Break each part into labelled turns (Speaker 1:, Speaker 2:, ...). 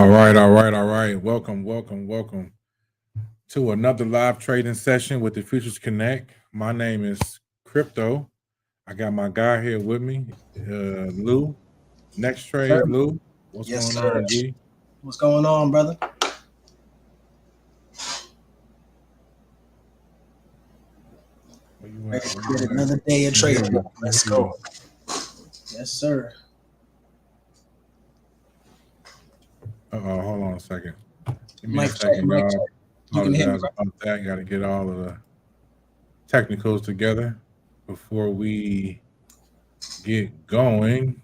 Speaker 1: All right, all right, all right. Welcome to another live trading session with the Futures Connect. My name is Crypto. I got my guy here with me, Lou. Next
Speaker 2: Sir.
Speaker 1: trade, Lou. What's
Speaker 2: Yes,
Speaker 1: going
Speaker 2: sir.
Speaker 1: on, G?
Speaker 2: What's going on, brother?
Speaker 1: Where you
Speaker 2: Ready
Speaker 1: at? Where
Speaker 2: to get
Speaker 1: you at?
Speaker 2: another day of
Speaker 1: Can't hear
Speaker 2: trading.
Speaker 1: you. Can't
Speaker 2: Let's
Speaker 1: hear you.
Speaker 2: go. Yes, sir.
Speaker 1: Hold on a second. Give me a
Speaker 2: Mic check,
Speaker 1: second,
Speaker 2: mic
Speaker 1: y'all.
Speaker 2: check. You can hear me,
Speaker 1: Apologize
Speaker 2: right?
Speaker 1: about that. Got to get all of the technicals together before we get going.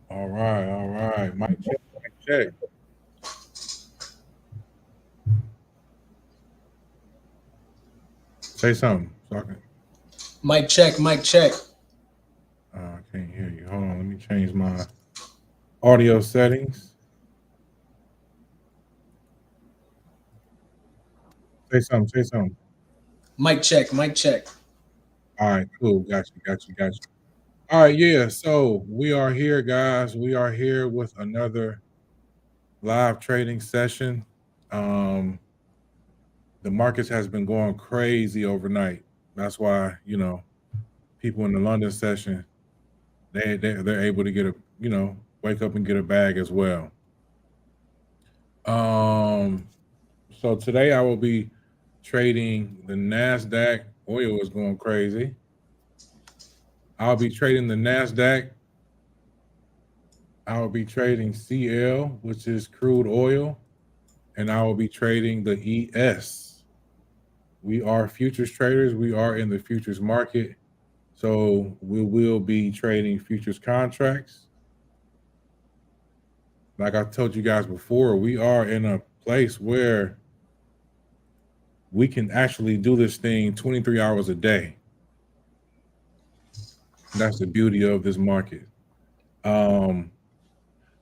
Speaker 1: All right, all right. Mic check, mic check. Say something. So I can,
Speaker 2: Mic check, mic check.
Speaker 1: I can't hear you. Hold on. Let me change my audio settings. Say something. Say something.
Speaker 2: Mic check, mic check.
Speaker 1: All right, cool. Got you. All right, yeah. So we are here, guys. We are here with another live trading session. Um, the markets has been going crazy overnight. That's why, people in the London session, they're able to get a, wake up and get a bag as well. Um, so today I will be trading the NASDAQ. Oil is going crazy. I'll be trading the NASDAQ. I will be trading CL, which is crude oil, and I will be trading the ES. We are futures traders. We are in the futures market. So we will be trading futures contracts. Like I told you guys before, we are in a place where we can actually do this thing 23 hours a day. That's the beauty of this market.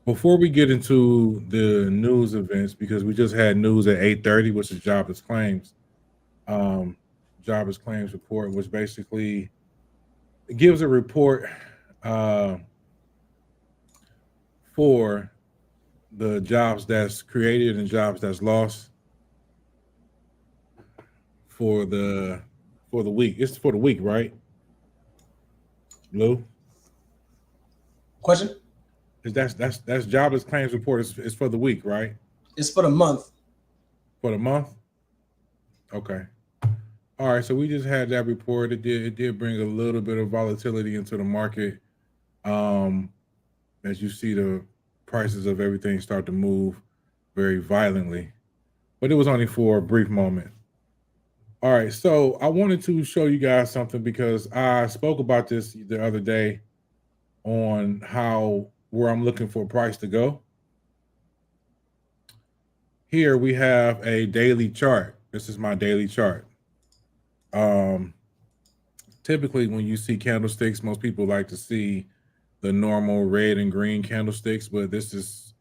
Speaker 1: Before we get into the news events, because we just had news at 8:30, which is jobless claims, um, jobless claims report, which basically gives a report uh, for the jobs that's created and jobs that's lost for the week. It's for the week, right, Lou?
Speaker 2: Question?
Speaker 1: Is that's jobless claims report is for the week, right?
Speaker 2: It's for the month.
Speaker 1: For the month? Okay. All right, so we just had that report. It did bring a little bit of volatility into the market. Um, as you see the prices of everything start to move very violently. But it was only for a brief moment. All right, so I wanted to show you guys something because I spoke about this the other day on how where I'm looking for a price to go. Here we have a daily chart. This is my daily chart. Um, Typically when you see candlesticks, most people like to see the normal red and green candlesticks, but this is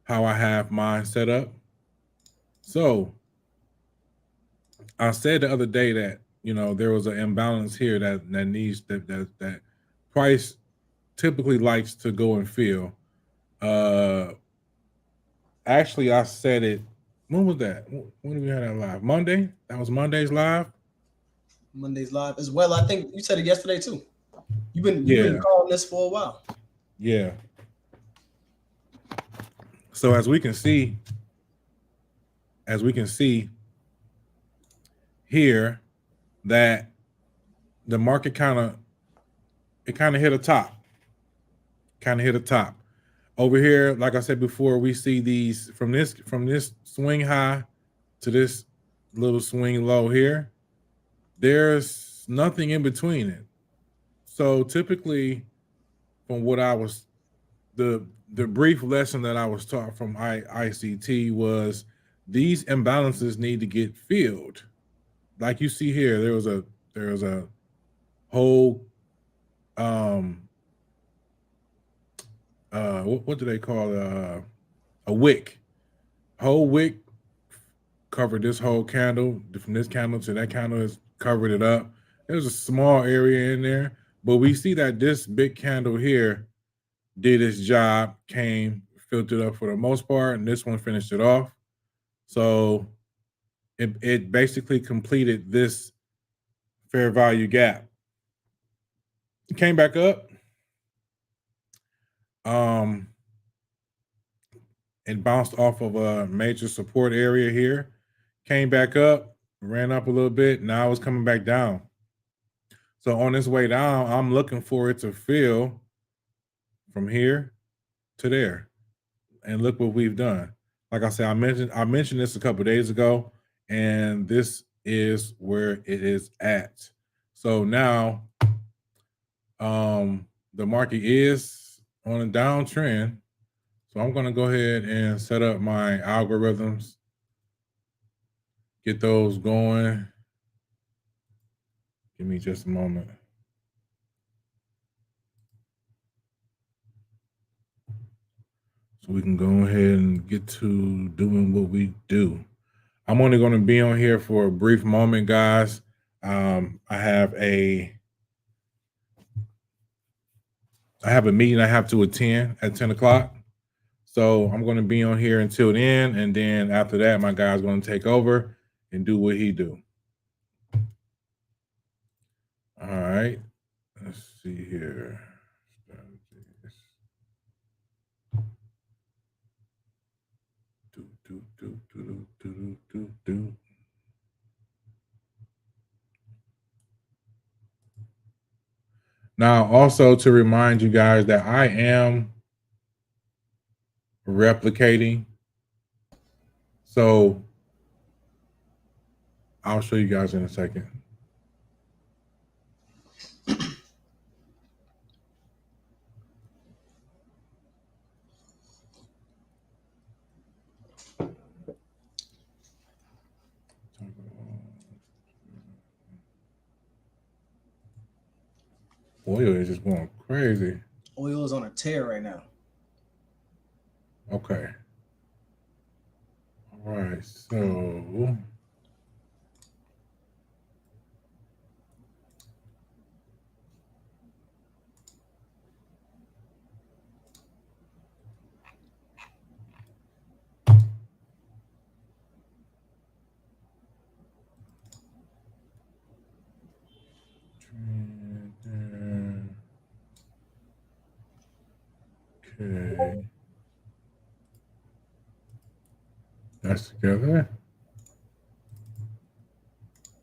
Speaker 1: how I have mine set up. So I said the other day that there was an imbalance here that needs that price typically likes to go and fill. Uh, Actually, I said it. When was that? When did we have that live? Monday. That was Monday's live.
Speaker 2: Monday's live as well. I think you said it yesterday too. You've been
Speaker 1: Yeah,
Speaker 2: calling this for a while.
Speaker 1: yeah. So as we can see here, that the market kind of hit a top, over here. Like I said before, we see these from this swing high to this little swing low here. There's nothing in between it. So typically, from what I was the brief lesson that I was taught from ICT was these imbalances need to get filled. Like you see here, there was a whole what do they call a wick, whole wick covered this whole candle. From this candle to that candle has covered it up. There's a small area in there, but we see that this big candle here did its job, came, filtered up for the most part, and this one finished it off. So it basically completed this fair value gap. It came back up. It bounced off of a major support area here, came back up, ran up a little bit. Now it's coming back down. So on its way down, I'm looking for it to fill from here to there. And look what we've done. Like I said, I mentioned this a couple days ago, and this is where it is at. So now the market is on a downtrend. So I'm going to go ahead and set up my algorithms, get those going. Give me just a moment. So we can go ahead and get to doing what we do. I'm only going to be on here for a brief moment, guys. I have a meeting I have to attend at 10 o'clock. So I'm going to be on here until then. And then after that, my guy's going to take over and do what he do. All right. Let's see here. Now, also to remind you guys that I am replicating. So I'll show you guys in a second. Oil is just going crazy.
Speaker 2: Oil is on a tear right now.
Speaker 1: Okay. All right. So okay. That's together.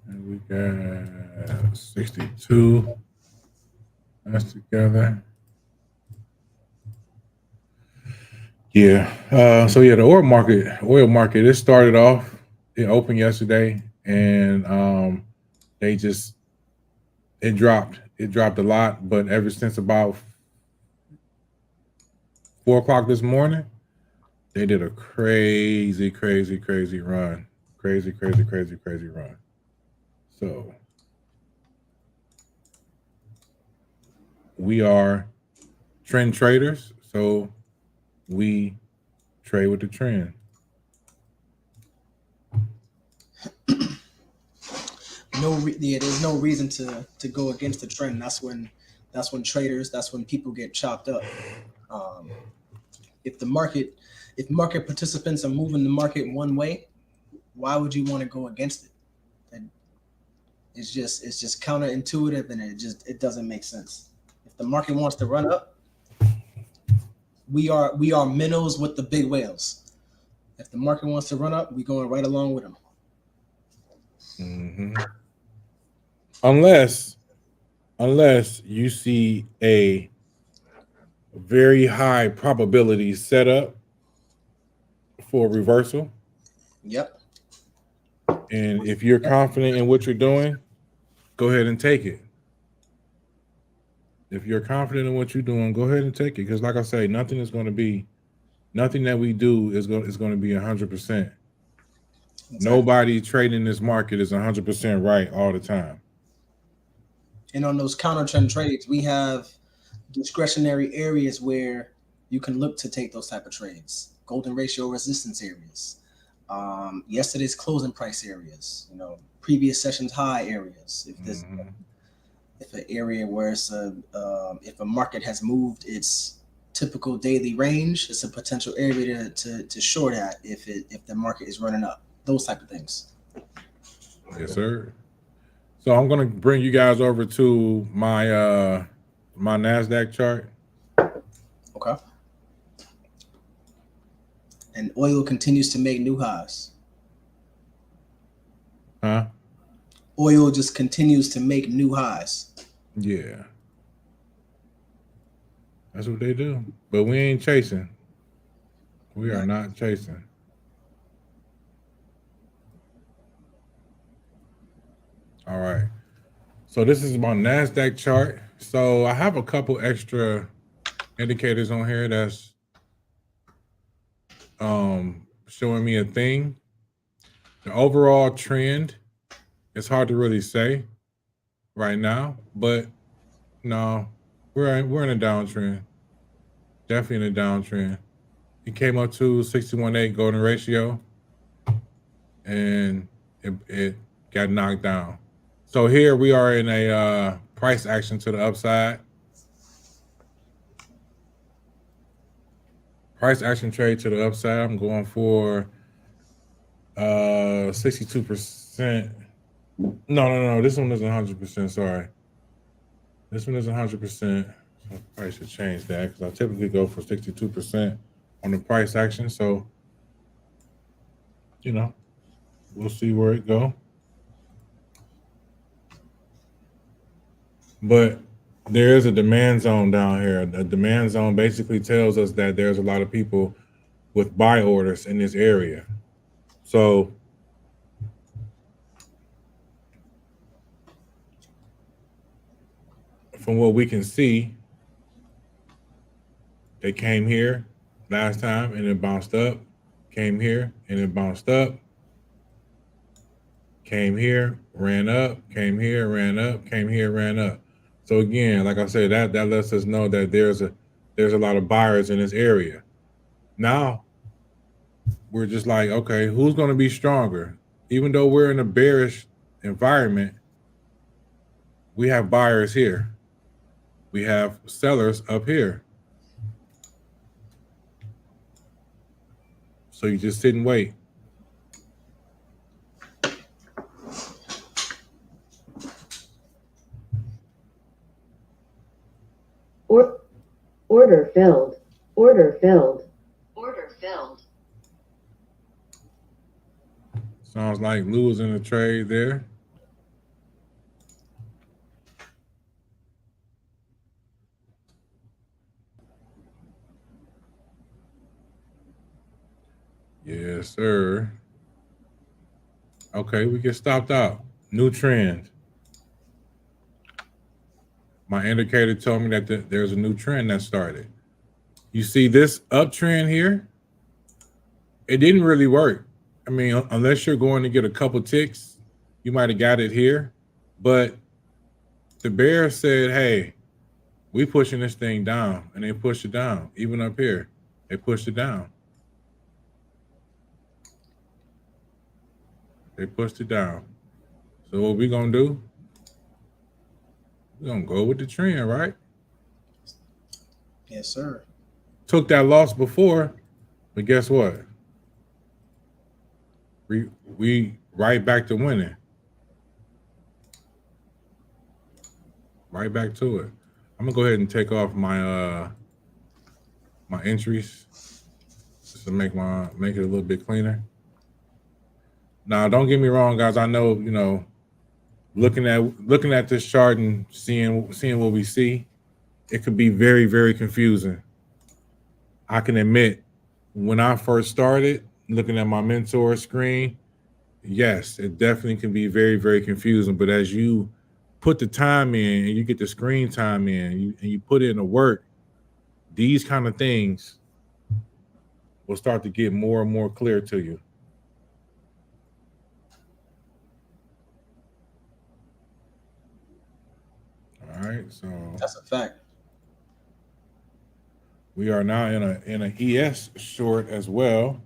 Speaker 1: And we got 62. That's together. Yeah. So yeah, the oil market, it started off, it opened yesterday, and it dropped a lot, but ever since about 4 o'clock this morning, they did a crazy run. Crazy run. So we are trend traders, so we trade with the trend.
Speaker 2: There's no reason to go against the trend. That's when people get chopped up. If market participants are moving the market one way, why would you want to go against it? It's just counterintuitive, and it doesn't make sense. If the market wants to run up, we are minnows with the big whales. If the market wants to run up, we're going right along with them.
Speaker 1: Mm-hmm. Unless you see a very high probability setup for reversal.
Speaker 2: Yep.
Speaker 1: And if you're confident in what you're doing, go ahead and take it. If you're confident in what you're doing, go ahead and take it. Because like I say, nothing that we do is going to be 100%. Exactly. Nobody trading this market is 100% right all the time.
Speaker 2: And on those counter trend trades, we have discretionary areas where you can look to take those type of trades. Golden ratio resistance areas, yesterday's closing price areas, previous session's high areas. If this if an area where it's if a market has moved its typical daily range, it's a potential area to short at if the market is running up. Those type of things.
Speaker 1: Yes, sir. So I'm gonna bring you guys over to my my NASDAQ chart.
Speaker 2: Okay. And oil continues to make new highs.
Speaker 1: Huh?
Speaker 2: Oil just continues to make new highs.
Speaker 1: Yeah. That's what they do. But we ain't chasing. We are not chasing. All right. So this is my NASDAQ chart. So I have a couple extra indicators on here that's showing me a thing. The overall trend, it's hard to really say right now, but no, we're in a downtrend. Definitely in a downtrend. It came up to 61.8 golden ratio, and it got knocked down. So here we are in a price action to the upside. Price action trade to the upside. I'm going for 62%. No. This one isn't 100%. Sorry. This one isn't 100%. So I probably should change that because I typically go for 62% on the price action. So, we'll see where it go. But there is a demand zone down here. The demand zone basically tells us that there's a lot of people with buy orders in this area. So from what we can see, they came here last time and it bounced up, came here and it bounced up, came here, ran up, came here, ran up, came here, ran up. So again, like I said, that lets us know that there's a lot of buyers in this area. Now we're just like, okay, who's going to be stronger? Even though we're in a bearish environment, we have buyers here. We have sellers up here. So you just sit and wait.
Speaker 3: Order filled. Order filled. Order filled.
Speaker 1: Sounds like Lou is in the trade there. Yes, sir. Okay, we get stopped out. New trend. My indicator told me that there's a new trend that started. You see this uptrend here? It didn't really work. I mean, unless you're going to get a couple ticks, you might have got it here. But the bear said, hey, we pushing this thing down. And they pushed it down. Even up here, they pushed it down. They pushed it down. So what we gonna do? We're gonna go with the trend, right?
Speaker 2: Yes, sir.
Speaker 1: Took that loss before, but guess what? We right back to winning. Right back to it. I'm gonna go ahead and take off my my entries just to make it a little bit cleaner. Now, don't get me wrong, guys. I know, looking at this chart and seeing what we see, it could be very, very confusing. I can admit, when I first started looking at my mentor screen, yes, it definitely can be very, very confusing. But as you put the time in and you get the screen time in and you put in the work, these kind of things will start to get more and more clear to you. All right, so
Speaker 2: that's a fact.
Speaker 1: We are now in a ES short as well.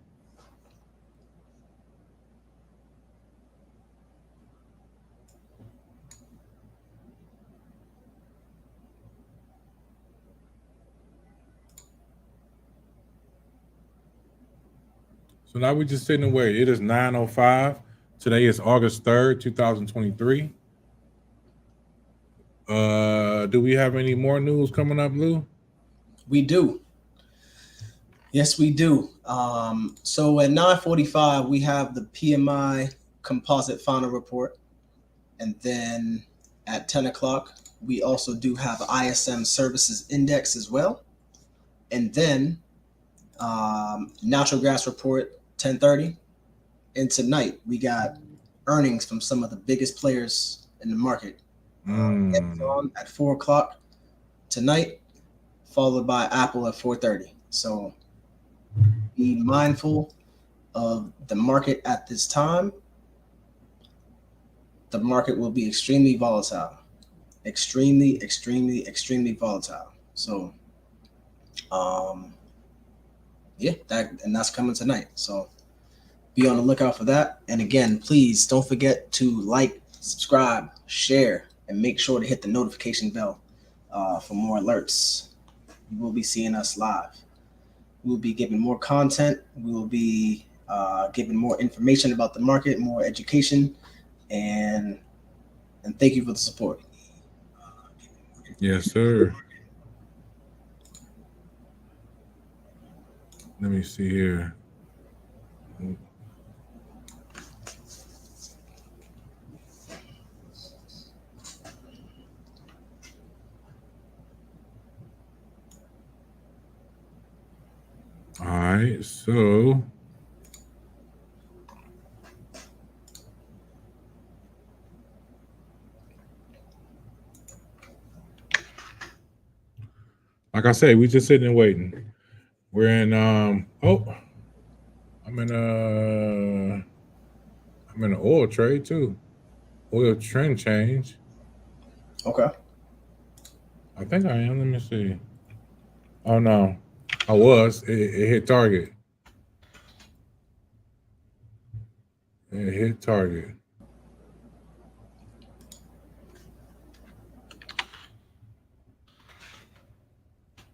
Speaker 1: So now we just sitting and wait. It is 9:05. Today is August 3rd, 2023. Do we have any more news coming up, Lou?
Speaker 2: We do. Yes, we do. So at 9:45, we have the PMI composite final report. And then at 10 o'clock, we also do have ISM services index as well. And then natural gas report 10:30. And tonight we got earnings from some of the biggest players in the market. Amazon at 4 o'clock tonight, followed by Apple at 4:30. So be mindful of the market at this time. The market will be extremely volatile. Extremely, extremely, extremely volatile. So yeah, that's coming tonight. So be on the lookout for that. And again, please don't forget to like, subscribe, share, and make sure to hit the notification bell for more alerts. You will be seeing us live. We will be giving more content. We will be giving more information about the market, more education, and thank you for the support.
Speaker 1: Yes, sir. Let me see here. All right, so like I said, we just sitting and waiting. We're in I'm in an oil trade too. Oil trend change.
Speaker 2: Okay.
Speaker 1: I think I am. Let me see. Oh no. I was. It hit target. It hit target.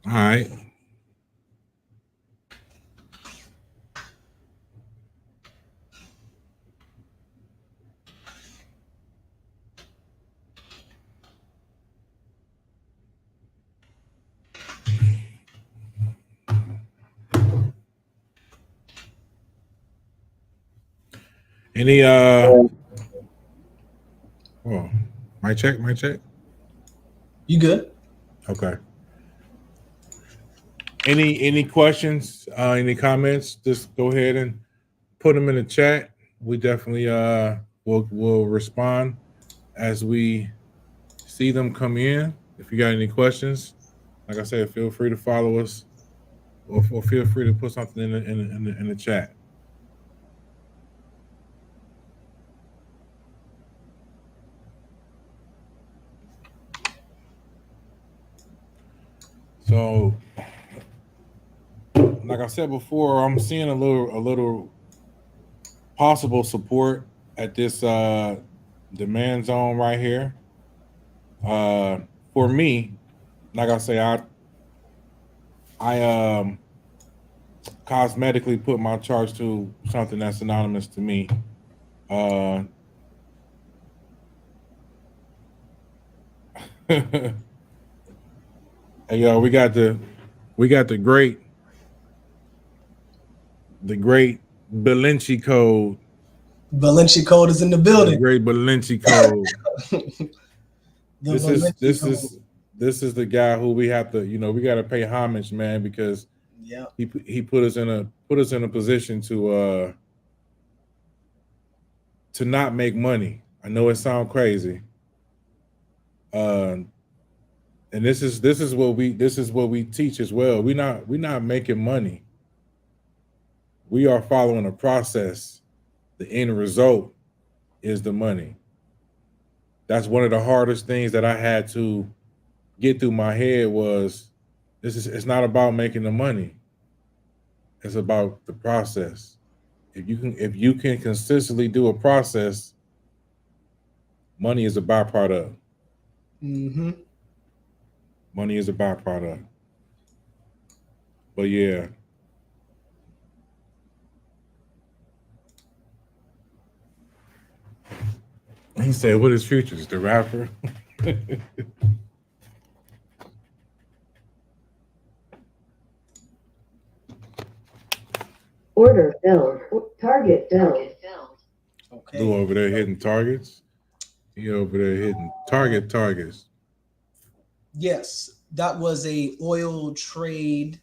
Speaker 1: All right. Any oh, my check.
Speaker 2: You good?
Speaker 1: Okay. Any questions? Any comments? Just go ahead and put them in the chat. We definitely will respond as we see them come in. If you got any questions, like I said, feel free to follow us, or feel free to put something in the chat. So, like I said before, I'm seeing a little possible support at this demand zone right here. For me, like I say, I cosmetically put my charts to something that's synonymous to me. Hey, yo, we got the great Balenci code.
Speaker 2: Balenci code is in the
Speaker 1: The
Speaker 2: building.
Speaker 1: great Balenci code.
Speaker 2: The
Speaker 1: This
Speaker 2: Balenci
Speaker 1: is the guy who we have to, we got to pay homage, man, because
Speaker 2: yeah.
Speaker 1: he put us in a position to not make money. I know it sounds crazy. And this is what we teach as well. We're not making money. We are following a process. The end result is the money. That's one of the hardest things that I had to get through my head was it's not about making the money. It's about the process. If you can consistently do a process, money is a byproduct.
Speaker 2: Mm-hmm.
Speaker 1: Money is a byproduct. But yeah. He said, "What is futures?" The rapper.
Speaker 3: Order filled. Target filled.
Speaker 2: Okay.
Speaker 1: Lou over there hitting targets. He over there hitting targets.
Speaker 2: Yes, that was a oil trade.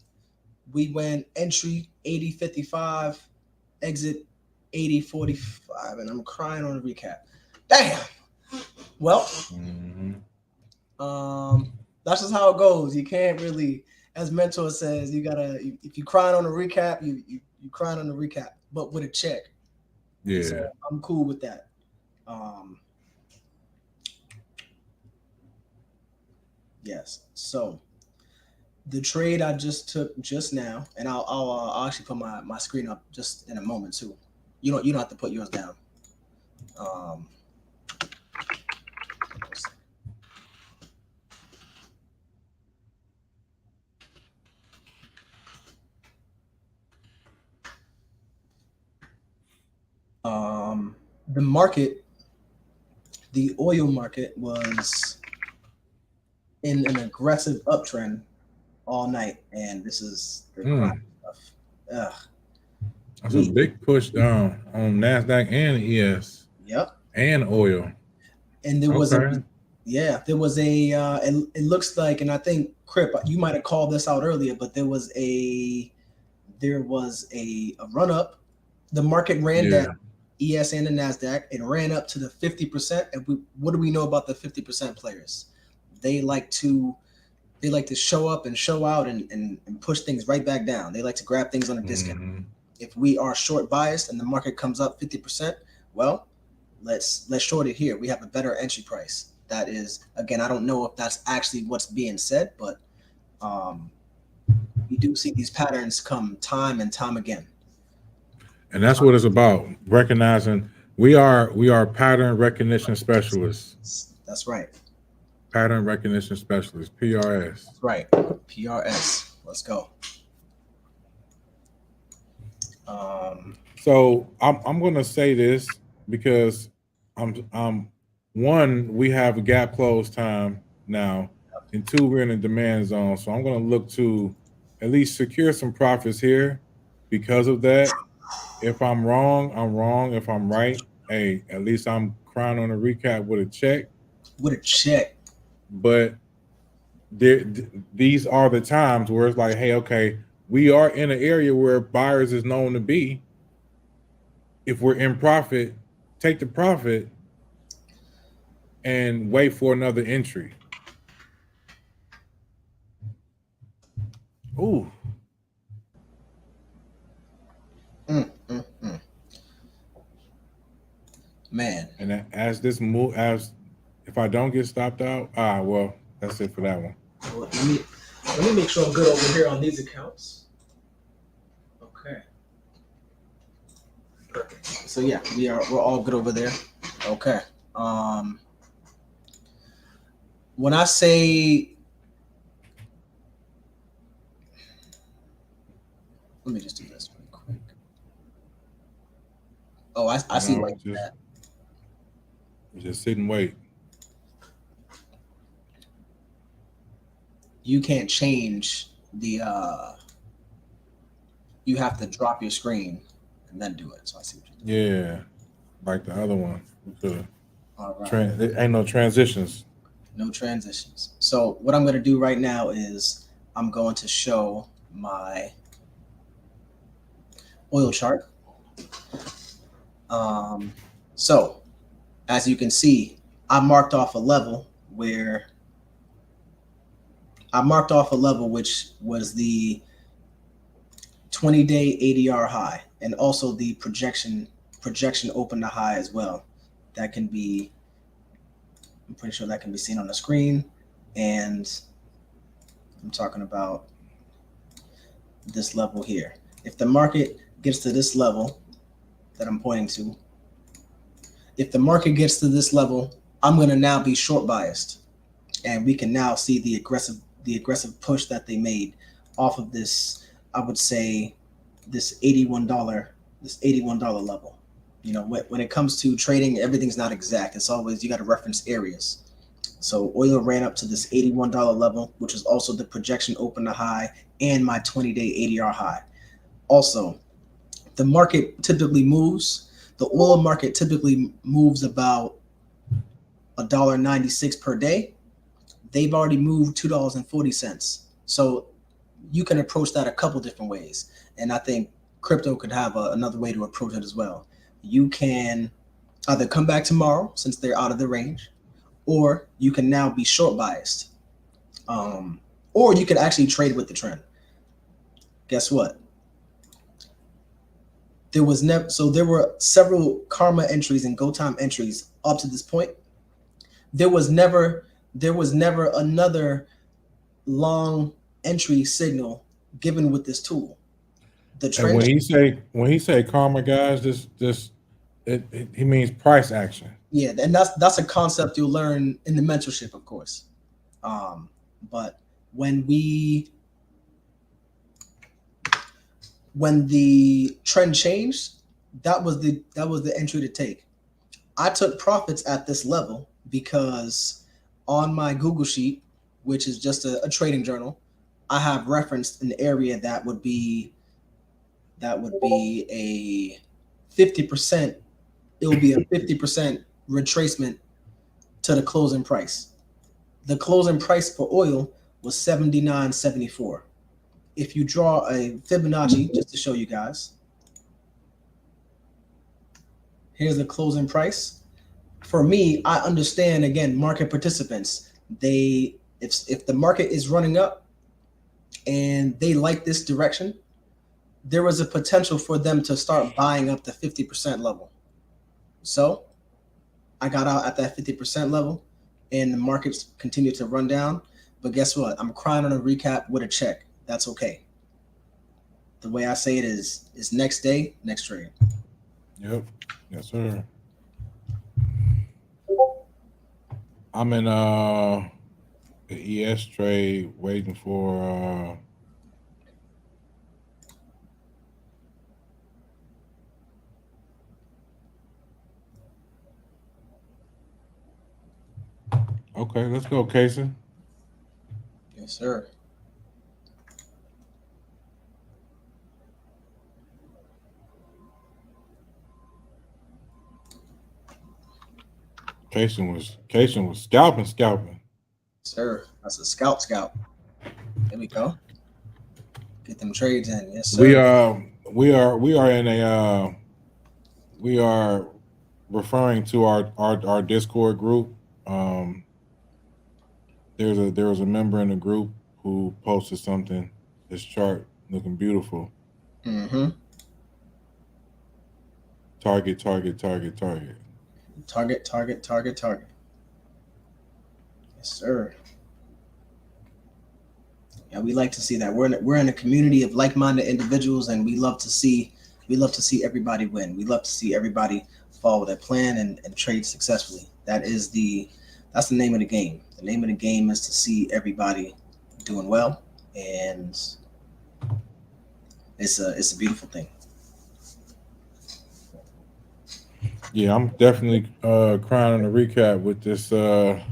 Speaker 2: We went entry 80.55, exit 80.45, and I'm crying on the recap. Damn. Well, that's just how it goes. You can't really, as mentor says, you gotta. If you crying on the recap, you crying on the recap, but with a check.
Speaker 1: Yeah.
Speaker 2: So I'm cool with that. Yes. So the trade I just took just now, and I'll actually put my screen up just in a moment too. You don't have to put yours down. The market, the oil market was in an aggressive uptrend all night, and this is the crime stuff. Ugh.
Speaker 1: That's a big push down on NASDAQ and ES.
Speaker 2: Yep.
Speaker 1: And oil.
Speaker 2: And there was there was a and it looks like, and I think Crip, you might have called this out earlier, but there was a run up. The market ran down, ES and the NASDAQ, and ran up to the 50%. And what do we know about the 50% players? They like to show up and show out and push things right back down. They like to grab things on a discount. If we are short biased and the market comes up 50%, well, let's short it here. We have a better entry price. That is, again, I don't know if that's actually what's being said, but we do see these patterns come time and time again.
Speaker 1: And that's what it's about. Recognizing we are pattern recognition specialists.
Speaker 2: That's right.
Speaker 1: Pattern recognition specialists, PRS.
Speaker 2: That's right. PRS. Let's go.
Speaker 1: So I'm gonna say this because one, we have a gap close time now, and two, we're in a demand zone. So I'm gonna look to at least secure some profits here because of that. If I'm wrong, I'm wrong. If I'm right, hey, at least I'm crying on a recap with a check.
Speaker 2: With a check.
Speaker 1: But these are the times where it's like, hey, okay, we are in an area where buyers is known to be. If we're in profit, take the profit and wait for another entry. Ooh.
Speaker 2: Man.
Speaker 1: And as this move, as if I don't get stopped out, well, that's it for that one.
Speaker 2: Well, let me make sure I'm good over here on these accounts. Okay. Perfect. So yeah, we're all good over there. Okay. When I say, let me just do this really quick. Oh, I see like that.
Speaker 1: Just sit and wait.
Speaker 2: You can't change the you have to drop your screen and then do it. So I see what you're doing.
Speaker 1: Yeah, like the other one.
Speaker 2: All right.
Speaker 1: There ain't no transitions.
Speaker 2: No transitions. So what I'm going to do right now is I'm going to show my oil chart. So as you can see, I marked off a level which was the 20-day ADR high, and also the projection open to high as well. That can be, I'm pretty sure that can be seen on the screen. And I'm talking about this level here. If the market gets to this level that I'm pointing to, if the market gets to this level, I'm going to now be short biased, and we can now see the aggressive push that they made off of this. I would say this $81 level. You know, when it comes to trading, everything's not exact. It's always, you got to reference areas. So oil ran up to this $81 level, which is also the projection open to high and my 20-day ADR high. Also, the market typically moves. The oil market typically moves about $1.96 per day. They've already moved $2.40. So you can approach that a couple different ways. And I think crypto could have another way to approach it as well. You can either come back tomorrow since they're out of the range, or you can now be short biased. Or you could actually trade with the trend. Guess what? There were several karma entries and go time entries up to this point. There was never another long entry signal given with this tool. The
Speaker 1: And
Speaker 2: trend,
Speaker 1: when he say karma, guys, he means price action.
Speaker 2: yeah, and that's a concept you'll learn in the mentorship, of course. But when the trend changed, that was the entry to take. I took profits at this level because on my Google sheet, which is just a trading journal, I have referenced an area that would be a 50%. It will be a 50% retracement to the closing price. The closing price for oil was $79.74. If you draw a Fibonacci, just to show you guys, here's the closing price. For me, I understand, again, market participants. If the market is running up and they like this direction, there was a potential for them to start buying up the 50% level. So I got out at that 50% level and the markets continued to run down. But guess what? I'm crying on a recap with a check. That's okay. The way I say it is next day, next trade.
Speaker 1: Yep. Yes, sir. I'm in the ES trade waiting for okay, let's go, Casey.
Speaker 2: Yes, sir.
Speaker 1: Cation was scalping.
Speaker 2: Sir, that's a scalp. There we go. Get them trades in. Yes, sir.
Speaker 1: We are in a we are referring to our Discord group. There was a member in the group who posted something. This chart looking beautiful.
Speaker 2: Mm-hmm.
Speaker 1: Target.
Speaker 2: Target. Yes, sir. Yeah, we like to see that. We're in a community of like-minded individuals, and we love to see everybody win. We love to see everybody follow their plan and trade successfully. That's the name of the game. The name of the game is to see everybody doing well, and it's a beautiful thing.
Speaker 1: Yeah, I'm definitely crying on the recap with this.
Speaker 2: The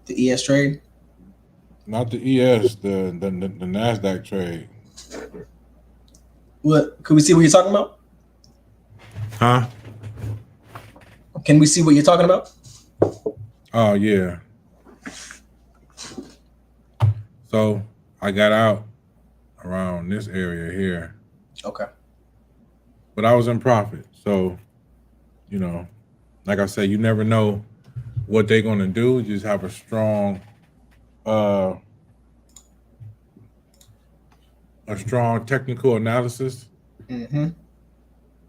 Speaker 2: ES trade.
Speaker 1: Not the ES, the NASDAQ trade.
Speaker 2: What? Could we see what you're talking about?
Speaker 1: Huh?
Speaker 2: Can we see what you're talking about?
Speaker 1: Oh yeah. So I got out around this area here.
Speaker 2: Okay.
Speaker 1: But I was in profit. So, you know, like I said, you never know what they're gonna do. You just have a strong technical analysis
Speaker 2: Mm-hmm.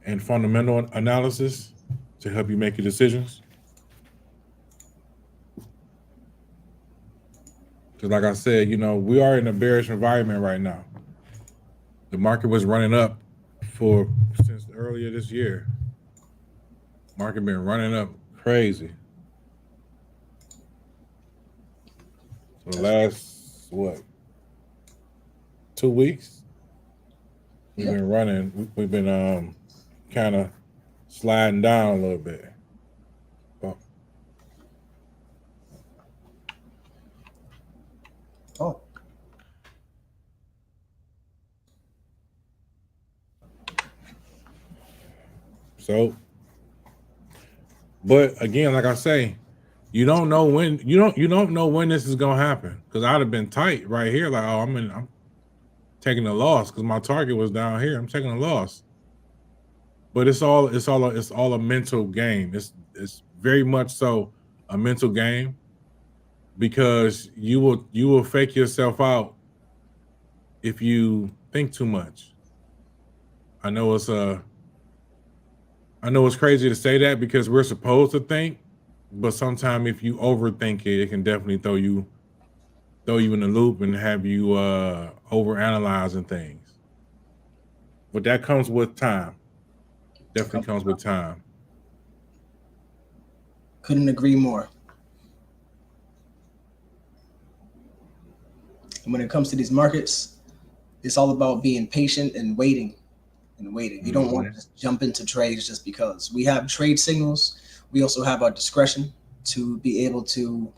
Speaker 1: and fundamental analysis to help you make your decisions. Because like I said, you know, we are in a bearish environment right now. The market was running up since earlier this year. Market been running up crazy. So the last 2 weeks we've been running. We've been kind of sliding down a little bit.
Speaker 2: Oh,
Speaker 1: So, but again, like I say, you don't know when you don't know when this is gonna happen. Because I'd have been tight right here, like, oh, I'm taking a loss because my target was down here. I'm taking a loss. But it's all a mental game. It's very much so a mental game, because you will fake yourself out if you think too much. I know it's crazy to say that because we're supposed to think, but sometimes if you overthink it, it can definitely throw you in a loop and have you overanalyzing things. But that comes with time. Definitely comes with time.
Speaker 2: couldn't agree more. And when it comes to these markets, it's all about being patient and waiting. You don't want to just jump into trades just because. We have trade signals. We also have our discretion to be able to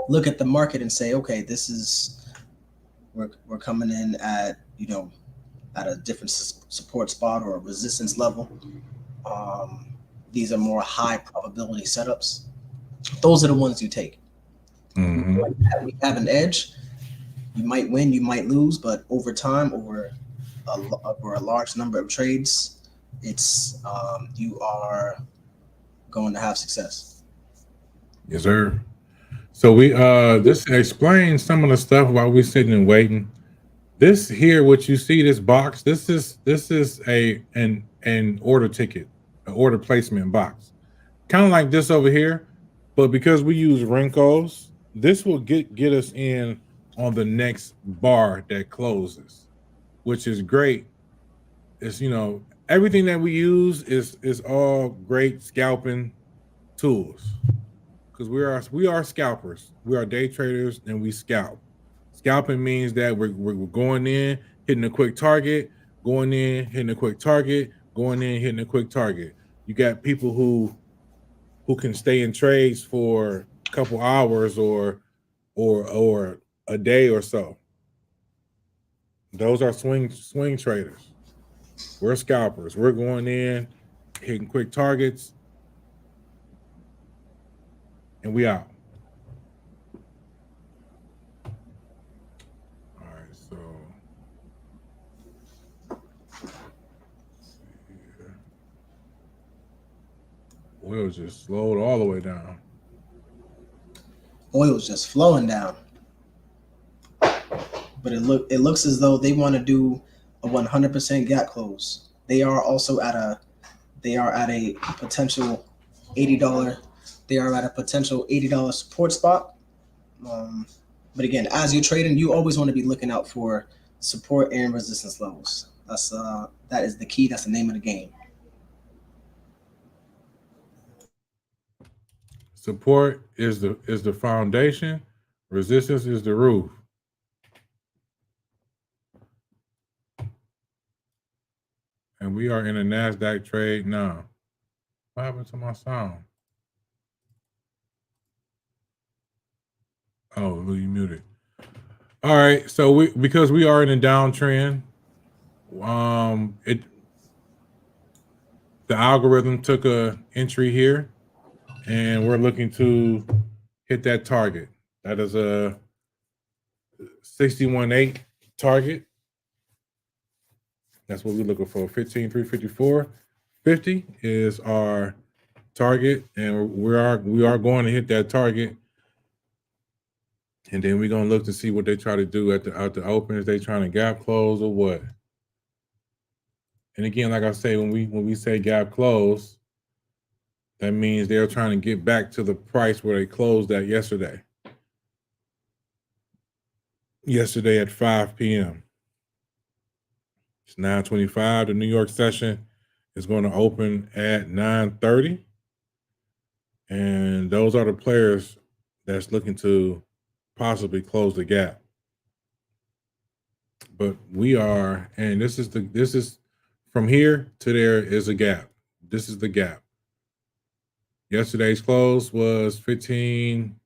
Speaker 2: look at the market and say, okay, this is we're coming in at at a different support spot or a resistance level. These are more high probability setups. Those are the ones you take.
Speaker 1: Mm-hmm.
Speaker 2: We have an edge. You might win, you might lose, but over time, over a large number of trades, it's you are going to have success.
Speaker 1: Yes, sir. So we just explain some of the stuff while we're sitting and waiting. This here, what you see, this box, this is an order ticket, an order placement box, kind of like this over here, but because we use Rincos, this will get us in on the next bar that closes, which is great. It's everything that we use is all great scalping tools, because we are scalpers. We are day traders and we scalp. Scalping means that we're going in, hitting a quick target, going in, hitting a quick target, going in, hitting a quick target. You got people who can stay in trades for a couple hours or a day or so. Those are swing traders. We're scalpers. We're going in, hitting quick targets, and we out. All right, so oil just slowed all the way down.
Speaker 2: Oil's just flowing down, but it looks as though they want to do a 100% gap close. They are also at a potential $80. They are at a potential $80 support spot. But again, as you're trading, you always want to be looking out for support and resistance levels. That is the key. That's the name of the game.
Speaker 1: Support is the foundation. Resistance is the roof. And we are in a NASDAQ trade now. What happened to my sound? Oh, you muted. All right, so because we are in a downtrend, the algorithm took a entry here, and we're looking to hit that target. That is a 61.8 target. That's what we're looking for. 15,354. 50 is our target, and we are going to hit that target. And then we're gonna look to see what they try to do at the open. Is they trying to gap close or what? And again, like I say, when we say gap close, that means they're trying to get back to the price where they closed at yesterday. Yesterday at 5 p.m. It's 9:25. The New York session is going to open at 9:30. And those are the players that's looking to possibly close the gap. But we are, and this is from here to there is a gap. This is the gap. Yesterday's close was 15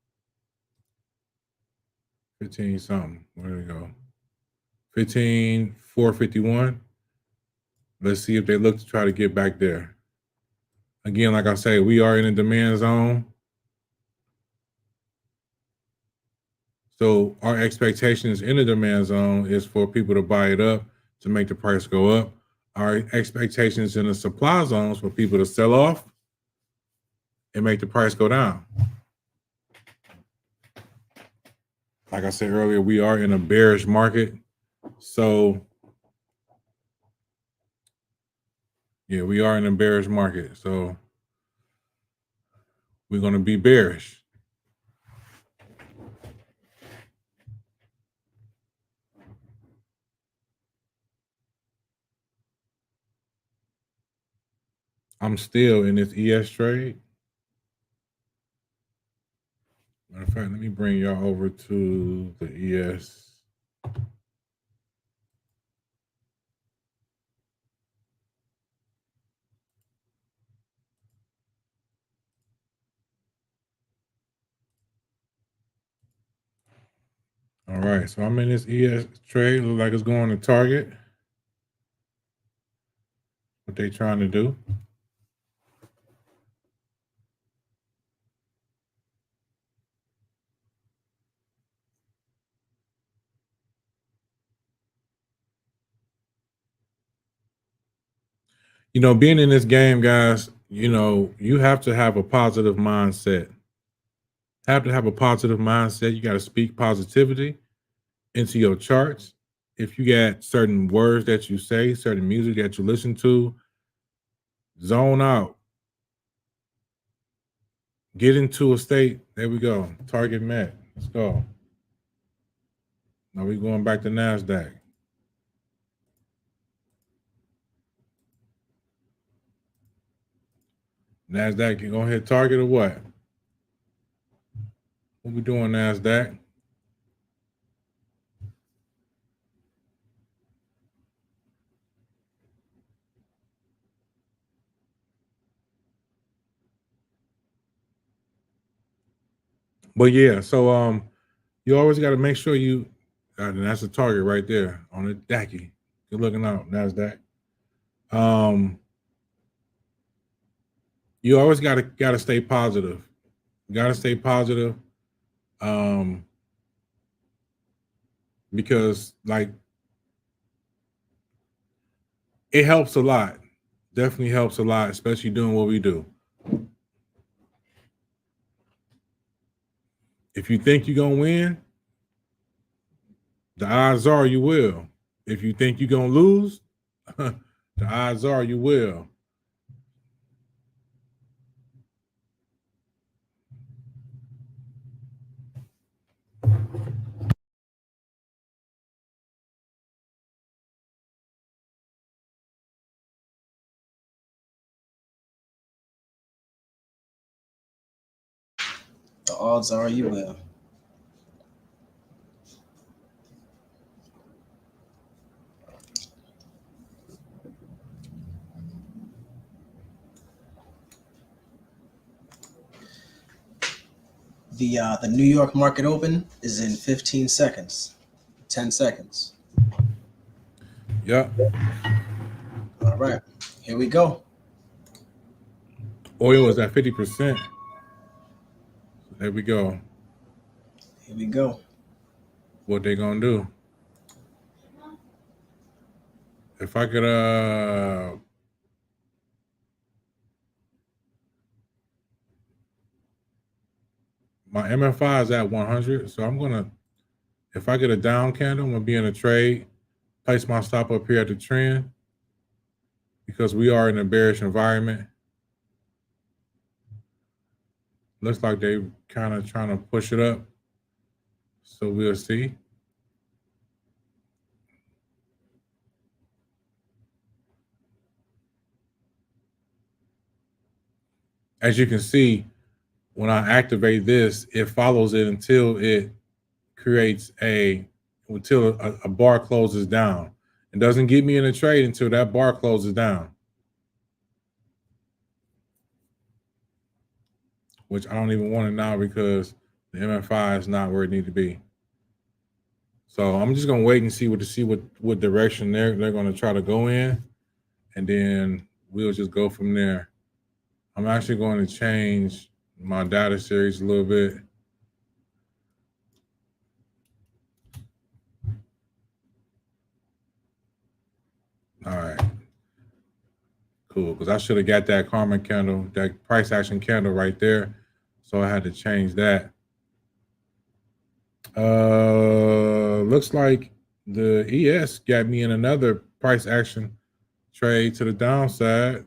Speaker 1: something. Where did it go? 15,451. Let's see if they look to try to get back there. Again, like I say, we are in a demand zone. So our expectations in the demand zone is for people to buy it up to make the price go up. Our expectations in the supply zones for people to sell off and make the price go down. Like I said earlier, we are in a bearish market. So yeah, we are in a bearish market. So we're going to be bearish. I'm still in this ES trade. Matter of fact, let me bring y'all over to the ES. All right, so I'm in this ES trade. Look like it's going to target. What they trying to do. You know, being in this game, guys, you know, you have to have a positive mindset. Have to have a positive mindset. You got to speak positivity into your charts. If you got certain words that you say, certain music that you listen to, zone out. Get into a state. There we go. Target met. Let's go. Now we're going back to NASDAQ. NASDAQ, you gonna hit target or what? What we doing, NASDAQ? But yeah, so you always got to make sure you, and that's a target right there on the DACI. Good looking out, NASDAQ. You always gotta stay positive. You gotta stay positive. Because like it helps a lot. Definitely helps a lot, especially doing what we do. If you think you're gonna win, the odds are you will. If you think you're gonna lose, the odds are you will.
Speaker 2: The odds are you will. The New York market open is in 15 seconds, 10 seconds.
Speaker 1: Yep.
Speaker 2: All right, here we go.
Speaker 1: Oil is at 50%. There we go.
Speaker 2: Here we go.
Speaker 1: What they gonna do? If I could my MFI is at 100, so I'm gonna, if I get a down candle, I'm gonna be in a trade, place my stop up here at the trend because we are in a bearish environment. Looks like they kind of trying to push it up, so we'll see. As you can see, when I activate this, it follows it until it creates until a bar closes down. It doesn't get me in a trade until that bar closes down. which I don't even want it now because the MFI is not where it needs to be. So I'm just gonna wait and see what direction they're gonna try to go in, and then we'll just go from there. I'm actually going to change my data series a little bit. All right, cool. Because I should have got that karma candle, that price action candle right there. So I had to change that. Looks like the ES got me in another price action trade to the downside.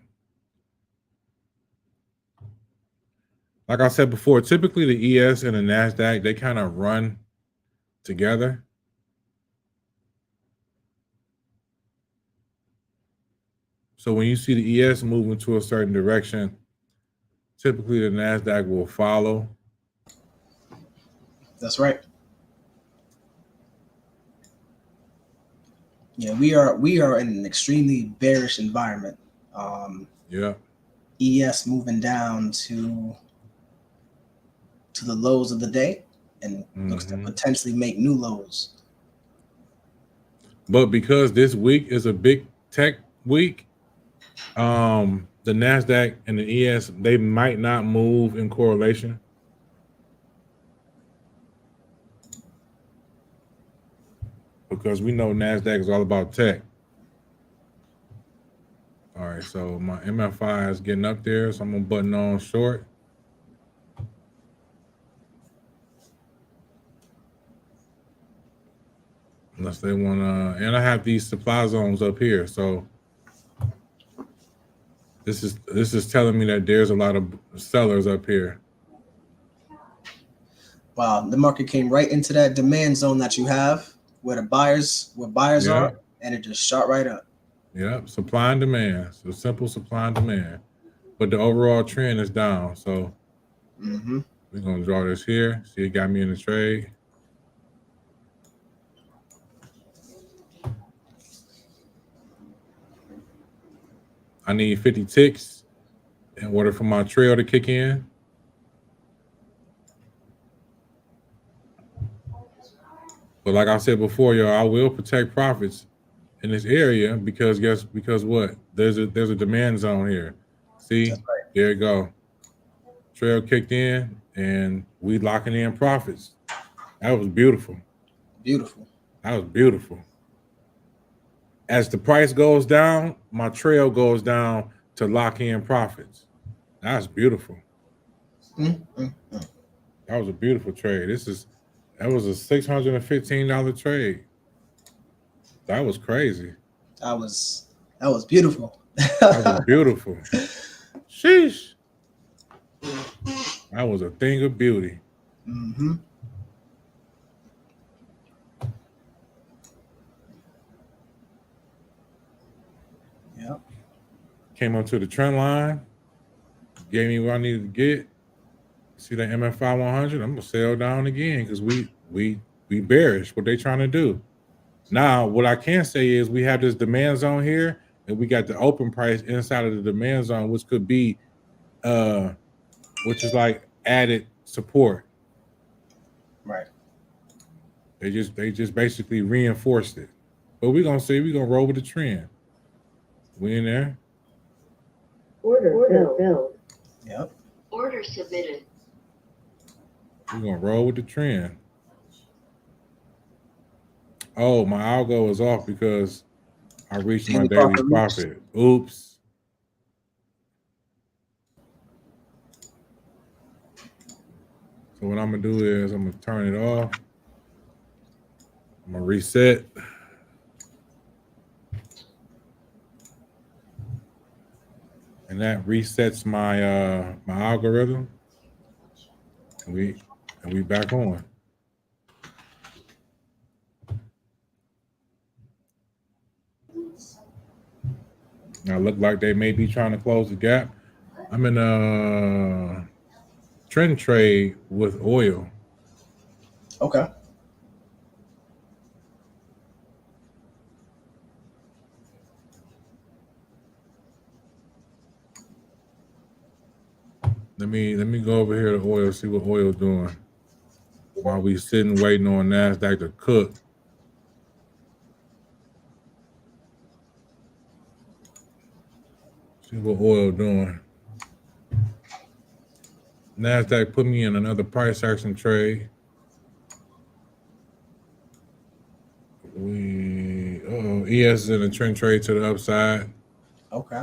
Speaker 1: Like I said before, typically the ES and the NASDAQ, they kind of run together. So when you see the ES moving to a certain direction, typically the NASDAQ will follow.
Speaker 2: That's right. Yeah, we are in an extremely bearish environment.
Speaker 1: Yeah.
Speaker 2: ES moving down to the lows of the day and looks to potentially make new lows.
Speaker 1: But because this week is a big tech week, the NASDAQ and the ES, they might not move in correlation. Because we know NASDAQ is all about tech. All right, so my MFI is getting up there, so I'm gonna button on short. Unless they wanna, and I have these supply zones up here, so this is telling me that there's a lot of sellers up here.
Speaker 2: Wow, the market came right into that demand zone that you have where buyers are, and it just shot right up.
Speaker 1: Yeah, supply and demand. So simple supply and demand. But the overall trend is down. So we're gonna draw this here. See, it got me in the trade. I need 50 ticks in order for my trail to kick in. But like I said before, y'all, I will protect profits in this area because what? There's a demand zone here. See,
Speaker 2: That's right.
Speaker 1: There you go. Trail kicked in and we locking in profits. That was beautiful.
Speaker 2: Beautiful.
Speaker 1: That was beautiful. As the price goes down, my trail goes down to lock in profits. That's beautiful. That was a beautiful trade. That was a $615 trade. That was crazy.
Speaker 2: That was beautiful.
Speaker 1: That was beautiful. Sheesh. That was a thing of beauty.
Speaker 2: Yep.
Speaker 1: Came up to the trend line, gave me what I needed to get. See that MFI 100? I'm gonna sell down again because we bearish what they trying to do. Now, what I can say is we have this demand zone here, and we got the open price inside of the demand zone, which could be, which is like added support.
Speaker 2: Right.
Speaker 1: They just basically reinforced it. But we're gonna see. We're gonna roll with the trend. We in there.
Speaker 3: Order filled.
Speaker 2: Yep.
Speaker 3: Order submitted.
Speaker 1: We're gonna roll with the trend. Oh, my algo is off because I reached my daily profit. Oops. So what I'm gonna do is I'm gonna turn it off. I'm gonna reset. And that resets my my algorithm. And we back on. Now look like they may be trying to close the gap. I'm in a trend trade with oil.
Speaker 2: Okay.
Speaker 1: Let me go over here to oil, see what oil doing while we sitting waiting on NASDAQ to cook. See what oil doing. NASDAQ put me in another price action trade. ES is in a trend trade to the upside.
Speaker 2: Okay.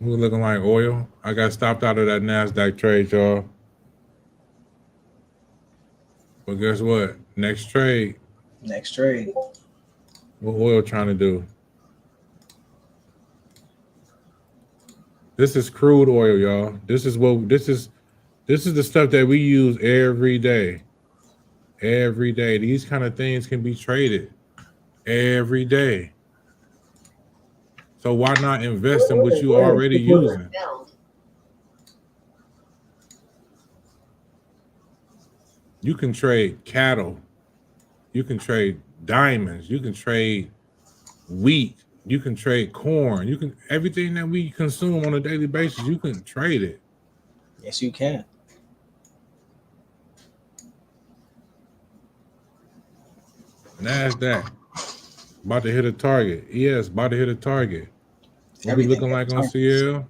Speaker 1: We're looking like oil. I got stopped out of that NASDAQ trade, y'all. But guess what? Next trade,
Speaker 2: Next trade.
Speaker 1: what oil trying to do? This is crude oil, y'all. This is the stuff that we use every day. Every day. These kind of things can be traded every day. So why not invest in what you already using? You can trade cattle. You can trade diamonds. You can trade wheat. You can trade corn. You can everything that we consume on a daily basis, you can trade it.
Speaker 2: Yes, you can.
Speaker 1: NASDAQ about to hit a target. Yes, about to hit a target. What we looking like on CL?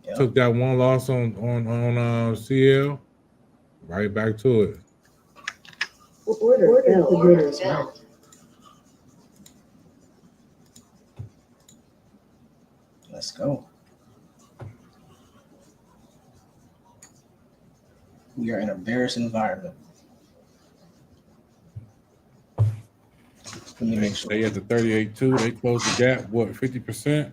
Speaker 1: Yep. Took that one loss on CL. Right back to it.
Speaker 3: Order filled.
Speaker 2: Let's go. We are in a bearish environment. Let me make sure.
Speaker 1: They at the 38.2. They closed the gap. What, 50%?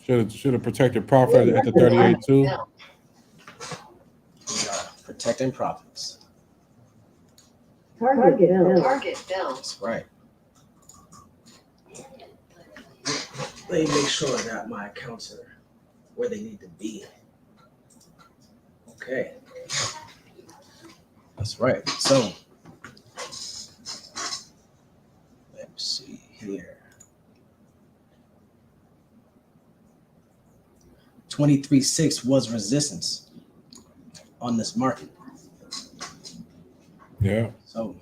Speaker 1: Should have protected profit at the 38.2.
Speaker 2: We are protecting profits.
Speaker 3: Target filled.
Speaker 2: That's right. Let me make sure that my accounts are where they need to be. Okay. That's right. So let's see here. 23.6 was resistance on this market.
Speaker 1: Yeah.
Speaker 2: So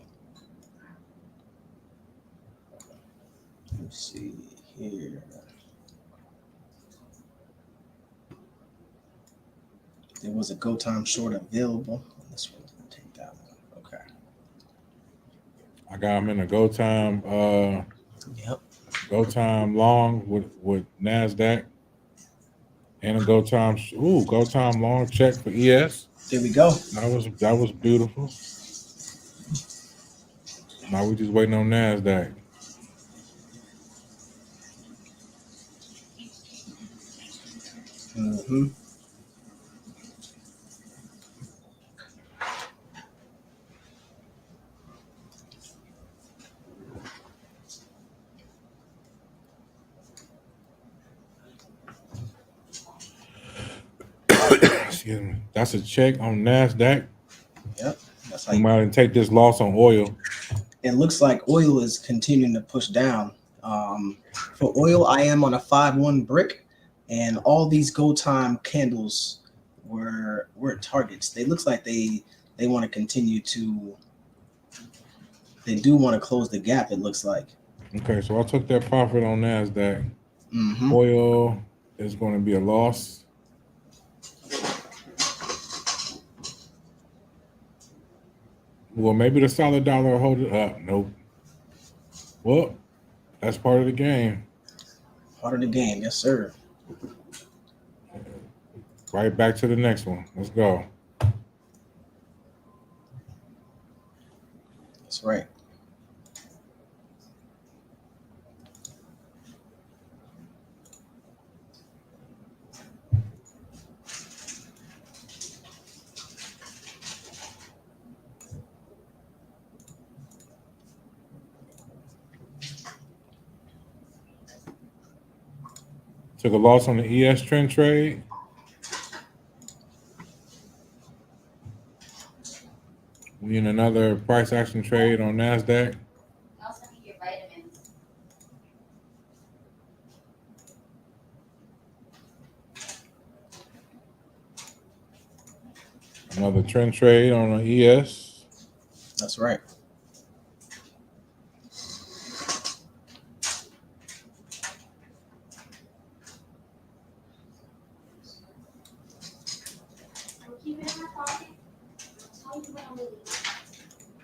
Speaker 2: let's see here. There was a go time short available on this one. Take that one. Okay.
Speaker 1: I got them in a go time.
Speaker 2: Yep.
Speaker 1: Go time long with NASDAQ. And a go time long check for ES.
Speaker 2: There we go.
Speaker 1: That was beautiful. Now we just waiting on NASDAQ.
Speaker 2: Mm-hmm.
Speaker 1: Excuse me. That's a check on NASDAQ.
Speaker 2: Yep. That's how
Speaker 1: we might take this loss on oil.
Speaker 2: It looks like oil is continuing to push down. For oil, I am on a 5-1 brick, and all these go time candles were targets. They looks like they want to continue to. They do want to close the gap. It looks like.
Speaker 1: Okay, so I took that profit on NASDAQ.
Speaker 2: Mm-hmm.
Speaker 1: Oil is going to be a loss. Well, maybe the solid dollar will hold it up. Nope. Well, that's part of the game.
Speaker 2: Part of the game, yes, sir.
Speaker 1: Right back to the next one. Let's go.
Speaker 2: That's right.
Speaker 1: Took a loss on the ES trend trade. We in another price action trade on NASDAQ. Another trend trade on the ES.
Speaker 2: That's right.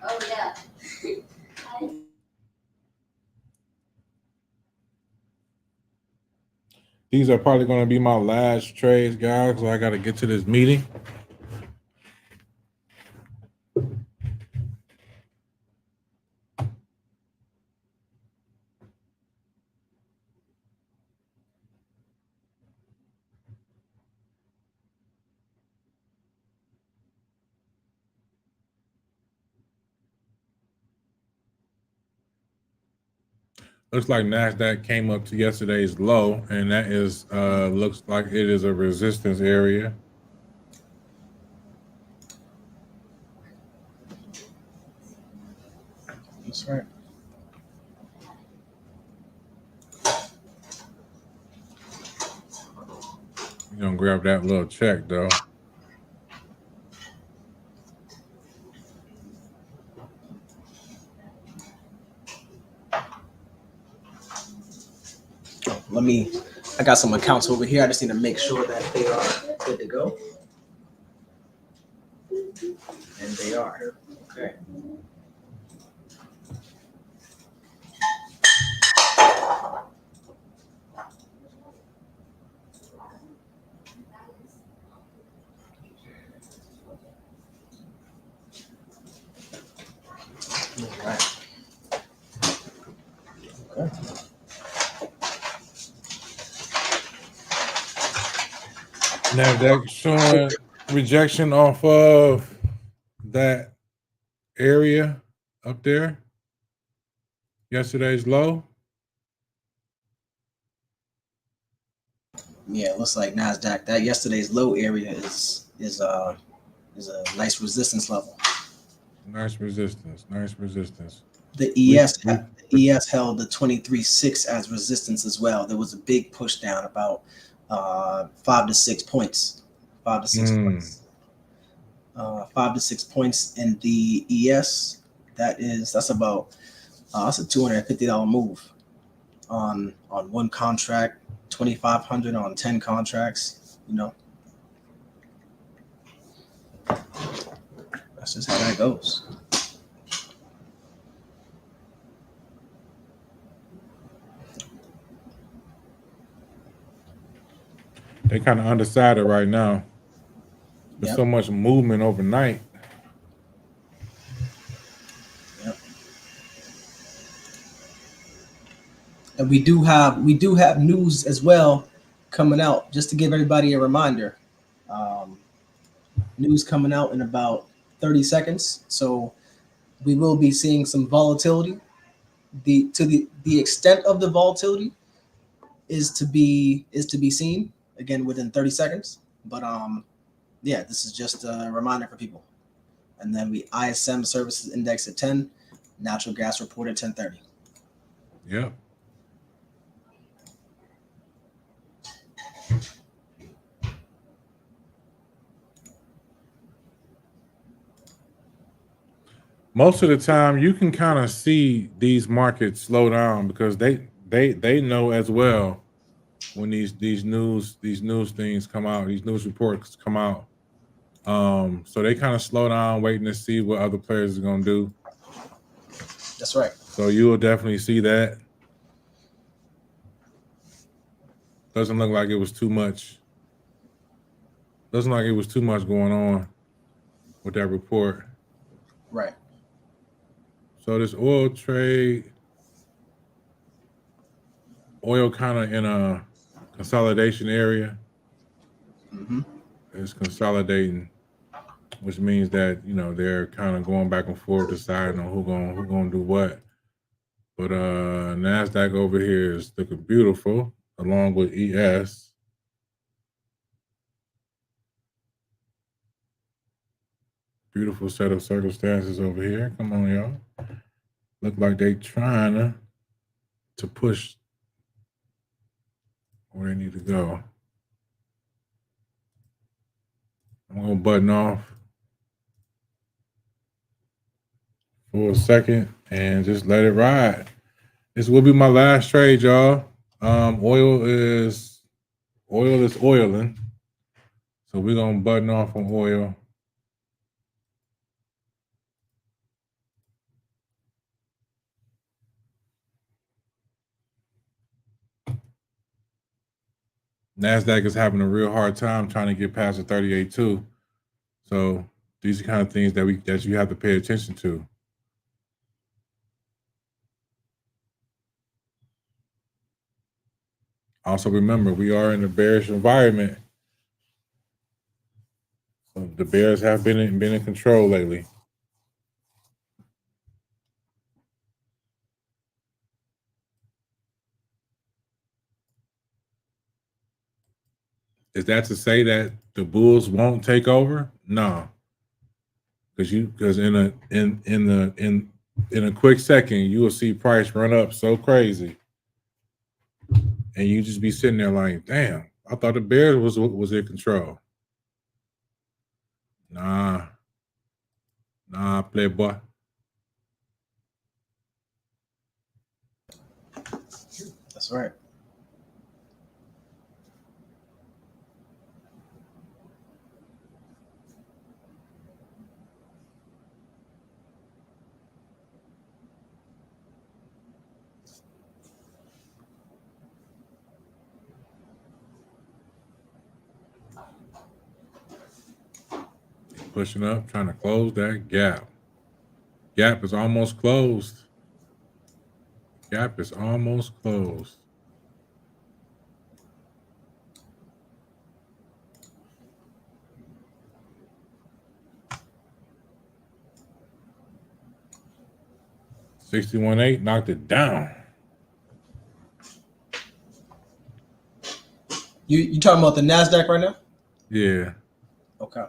Speaker 4: Oh, yeah.
Speaker 1: These are probably going to be my last trades, guys, so I got to get to this meeting. Looks like NASDAQ came up to yesterday's low, and that is looks like it is a resistance area.
Speaker 2: That's right.
Speaker 1: You're gonna grab that little check though.
Speaker 2: I got some accounts over here. I just need to make sure that they are good to go. And they are. Okay. All right. Okay.
Speaker 1: NASDAQ showing rejection off of that area up there. Yesterday's low.
Speaker 2: Yeah, it looks like NASDAQ. That yesterday's low area is a nice resistance level.
Speaker 1: Nice resistance. Nice resistance.
Speaker 2: The ES held the 23.6 as resistance as well. There was a big push down about 5 to 6 points. 5 to 6 points. 5 to 6 points in the ES. That's about that's a $250 move on one contract, 2,500 on 10 contracts. You know, that's just how that goes.
Speaker 1: They kind of undecided right now. There's so much movement overnight.
Speaker 2: Yep. And we do have news as well coming out. Just to give everybody a reminder, news coming out in about 30 seconds. So we will be seeing some volatility. The extent of the volatility is to be seen again within 30 seconds. But yeah, this is just a reminder for people. And then we ISM services index at 10, natural gas report at 10:30.
Speaker 1: Yep. Most of the time you can kind of see these markets slow down because they know as well when these news things come out, these news reports come out. So they kind of slow down, waiting to see what other players are gonna do.
Speaker 2: That's right.
Speaker 1: So you will definitely see that. Doesn't look like it was too much. Doesn't look like it was too much going on with that report.
Speaker 2: Right.
Speaker 1: So this oil trade, oil kind of in a consolidation area.
Speaker 2: Mm-hmm.
Speaker 1: It's consolidating, which means that they're kind of going back and forth, deciding on who gonna do what. But NASDAQ over here is looking beautiful, along with ES. Beautiful set of circumstances over here. Come on, y'all. Look like they trying to push where they need to go. I'm gonna button off for a second and just let it ride. This will be my last trade, y'all. Oil is oiling. So we're gonna button off on oil. NASDAQ is having a real hard time trying to get past the 38.2. So these are kind of things that you have to pay attention to. Also remember, we are in a bearish environment. So the bears have been in control lately. Is that to say that the bulls won't take over? No. Because in a quick second, you will see price run up so crazy. And you just be sitting there like, damn, I thought the bears was in control. Nah, playboy.
Speaker 2: That's right.
Speaker 1: Pushing up, trying to close that gap. Gap is almost closed. Gap is almost closed. $61.8 knocked it down.
Speaker 2: You talking about the NASDAQ right now?
Speaker 1: Yeah.
Speaker 2: Okay.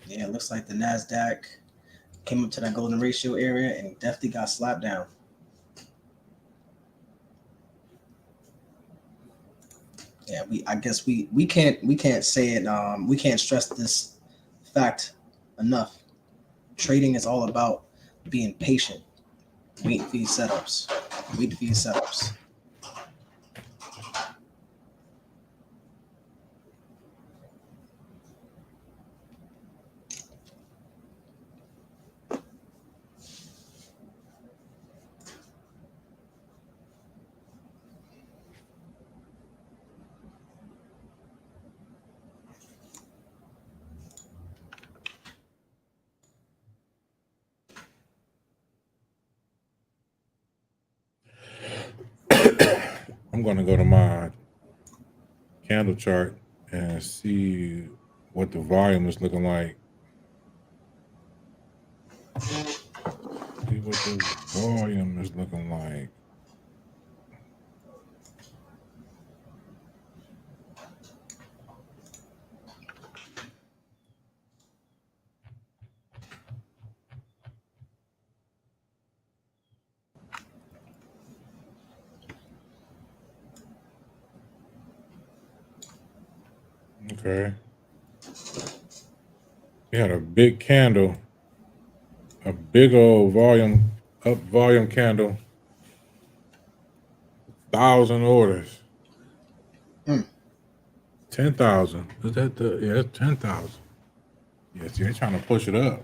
Speaker 2: Yeah, it looks like the NASDAQ came up to that golden ratio area and definitely got slapped down. Yeah, I guess we can't say it. We can't stress this fact enough. Trading is all about being patient, waiting for your setups, waiting for your setups.
Speaker 1: I'm going to go to my candle chart and see what the volume is looking like. See what the volume is looking like. Okay. We had a big candle, a big old volume candle, 1,000 orders. 10,000. Is that it's 10,000. Yes, you're trying to push it up.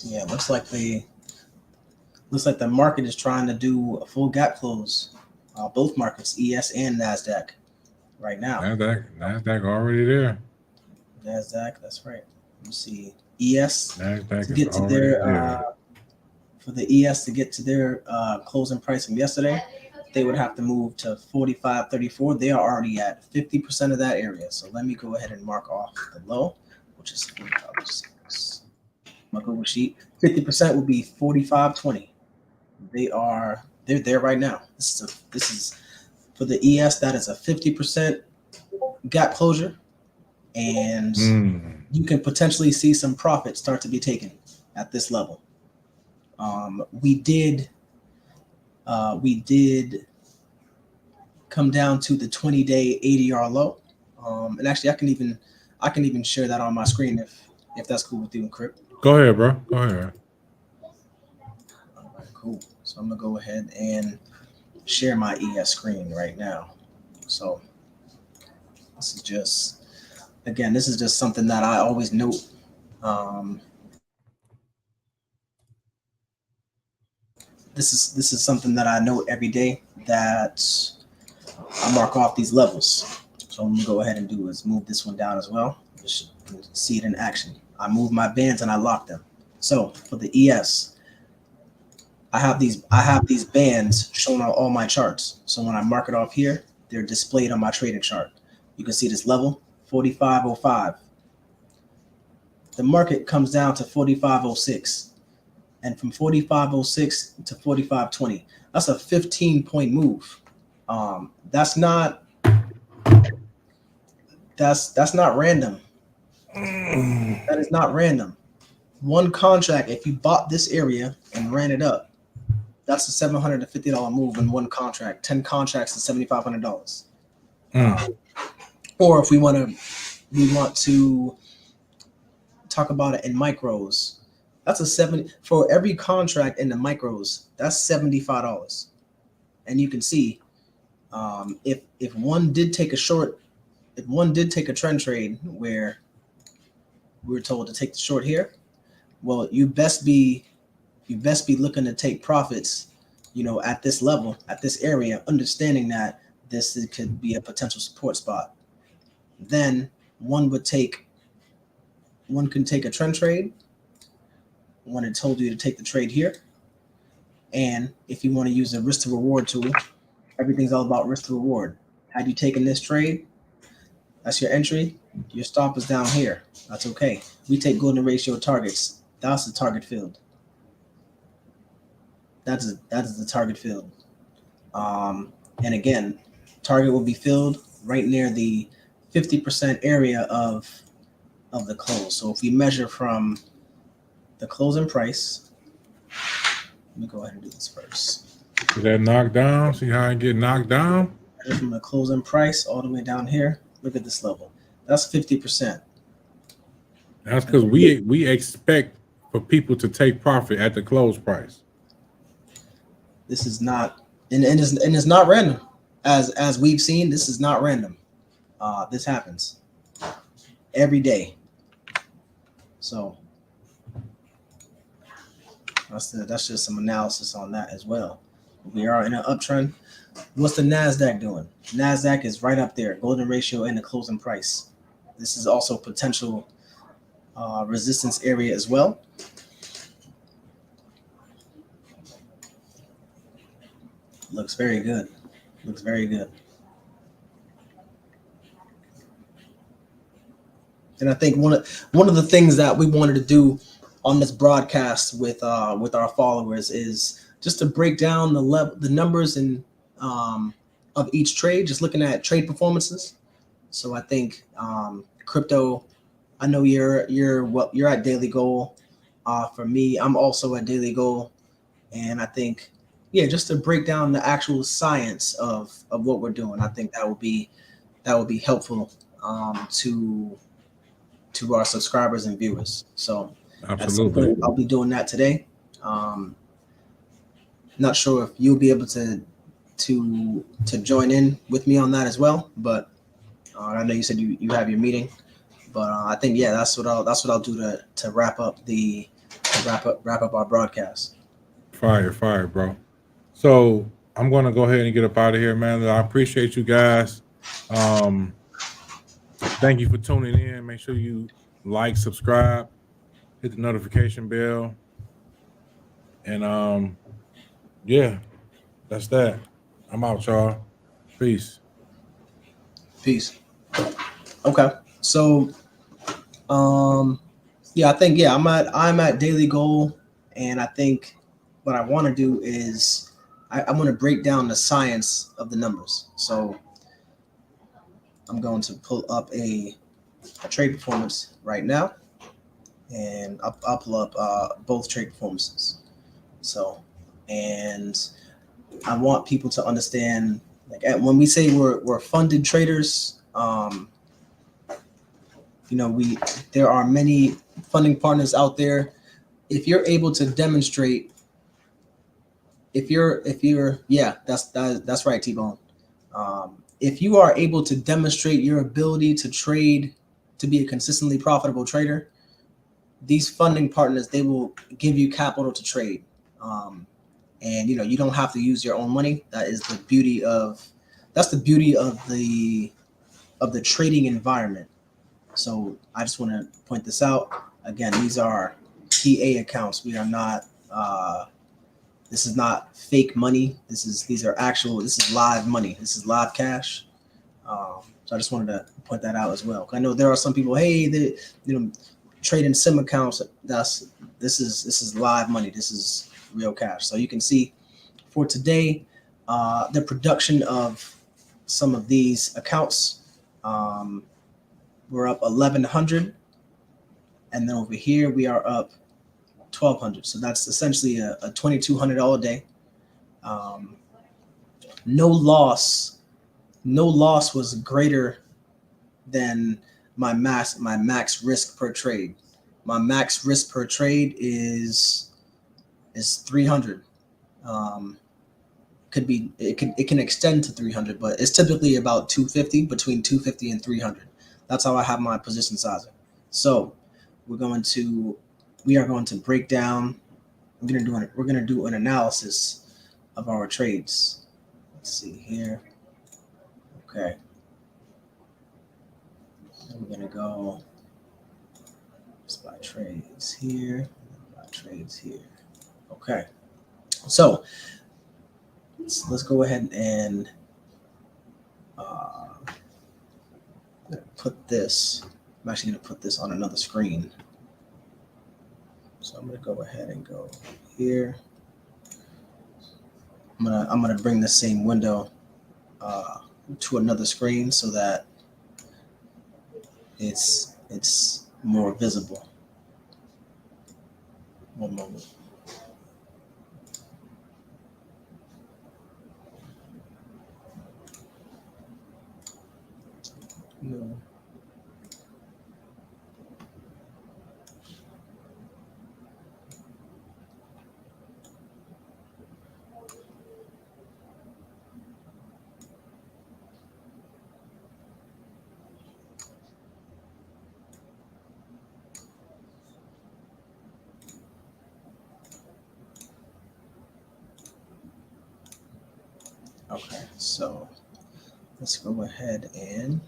Speaker 2: Yeah, looks like the market is trying to do a full gap close. Both markets, ES and NASDAQ, right now.
Speaker 1: NASDAQ already there.
Speaker 2: NASDAQ, that's right. Let me see. ES
Speaker 1: NASDAQ
Speaker 2: to get to their for the ES to get to their closing price from yesterday, they would have to move to 45.34. They are already at 50% of that area. So let me go ahead and mark off the low, which is $45.06. My Google sheet. 50% would be 45.20. They are They're there right now. This is for the ES. That is a 50% gap closure, and you can potentially see some profit start to be taken at this level. We did come down to the 20-day ADR low, and actually I can even share that on my screen if that's cool with you, Crypt.
Speaker 1: Go ahead, bro. Go ahead.
Speaker 2: All right, cool. So I'm gonna go ahead and share my ES screen right now. So this is just something that I always note. This is something that I note every day, that I mark off these levels. So I'm gonna go ahead and do is move this one down as well. Just see it in action. I move my bands and I lock them. So for the ES, I have these bands showing on all my charts. So when I mark it off here, they're displayed on my trading chart. You can see this level, 45.05. The market comes down to 45.06. And from 45.06 to 45.20, that's a 15-point move. That's not random. That is not random. One contract, if you bought this area and ran it up, that's a $750 move in one contract. 10 contracts is $7,500. Or if we want to talk about it in micros, that's for every contract in the micros, that's $75. And you can see if one did take a trend trade where we were told to take the short here, well, you best be looking to take profits, at this level, at this area, understanding that this could be a potential support spot. Then one can take a trend trade when it told you to take the trade here. And if you want to use the risk to reward tool, everything's all about risk to reward. Had you taken this trade, that's your entry. Your stop is down here. That's okay. We take golden ratio targets. That's the target field. That is the target field. And again, target will be filled right near the 50% area of the close. So if we measure from the closing price, let me go ahead and do this first.
Speaker 1: Is that knocked down? See how I get knocked down?
Speaker 2: From the closing price all the way down here, look at this level. That's 50%.
Speaker 1: That's because we expect for people to take profit at the close price.
Speaker 2: This is not, and it's not random. As we've seen, this is not random. This happens every day. So that's just some analysis on that as well. We are in an uptrend. What's the NASDAQ doing? NASDAQ is right up there, golden ratio and the closing price. This is also potential resistance area as well. Looks very good. Looks very good. And I think one of the things that we wanted to do on this broadcast with our followers is just to break down the numbers and of each trade, just looking at trade performances. So I think crypto, I know you're at Daily Goal. For me, I'm also at Daily Goal, and I think just to break down the actual science of what we're doing, I think that would be helpful to our subscribers and viewers. So
Speaker 1: absolutely,
Speaker 2: I'll be doing that today. Not sure if you'll be able to join in with me on that as well, but I know you said you have your meeting, but I think that's what I'll do to wrap up our broadcast.
Speaker 1: Fire, bro. So I'm gonna go ahead and get up out of here, man. I appreciate you guys. Thank you for tuning in. Make sure you like, subscribe, hit the notification bell, and that's that. I'm out, y'all. Peace.
Speaker 2: Okay, so I think I'm at Daily Goal, and I think what I want to do is I'm going to break down the science of the numbers. So I'm going to pull up a trade performance right now, and I'll pull up both trade performances. So, and I want people to understand, like, when we say we're funded traders, there are many funding partners out there. If you're able to demonstrate, that's right, T-Bone. If you are able to demonstrate your ability to trade, to be a consistently profitable trader, these funding partners, they will give you capital to trade. And you don't have to use your own money. That's the beauty of the trading environment. So I just want to point this out. Again, these are TA accounts. We are not this is not fake money. This is live money. This is live cash. So I just wanted to point that out as well. I know there are some people, hey, trading sim accounts. This is live money. This is real cash. So you can see for today, the production of some of these accounts, we're up 1,100, and then over here we are up 1,200. So that's essentially a $2,200 day. No loss was greater than my max risk per trade. My max risk per trade is 300. It can extend to 300, but it's typically about 250, between 250 and 300. That's how I have my position sizing. So we're going to break down. We're going to do an analysis of our trades. Let's see here. Okay. And we're going to go buy trades here, buy trades here. Okay. So let's go ahead and put this. I'm actually going to put this on another screen. So I'm going to go ahead and go here. I'm gonna bring the same window to another screen so that it's more visible. One moment. No. Okay, so let's go ahead and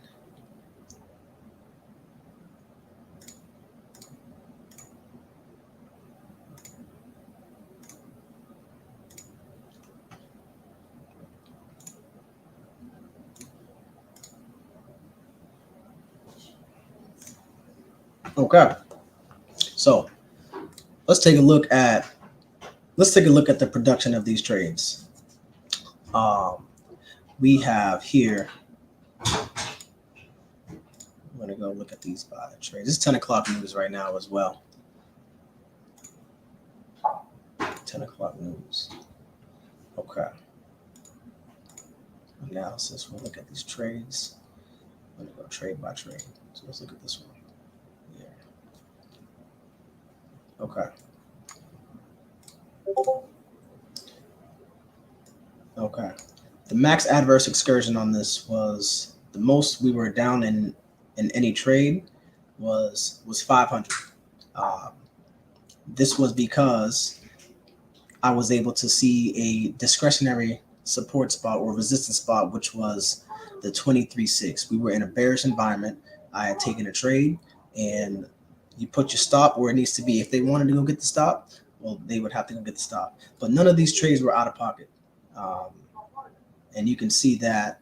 Speaker 2: okay. So let's take a look at the production of these trades. We have here. I'm gonna go look at these trades. It's 10 o'clock news right now as well. 10 o'clock news. Okay. Analysis. We'll look at these trades. I'm gonna go trade by trade. So let's look at this one. Yeah. Okay. Okay. The max adverse excursion on this was the most we were down in any trade was 500. This was because I was able to see a discretionary support spot or resistance spot, which was the 23.6. We were in a bearish environment. I had taken a trade, and you put your stop where it needs to be. If they wanted to go get the stop, well, they would have to go get the stop. But none of these trades were out of pocket. And you can see that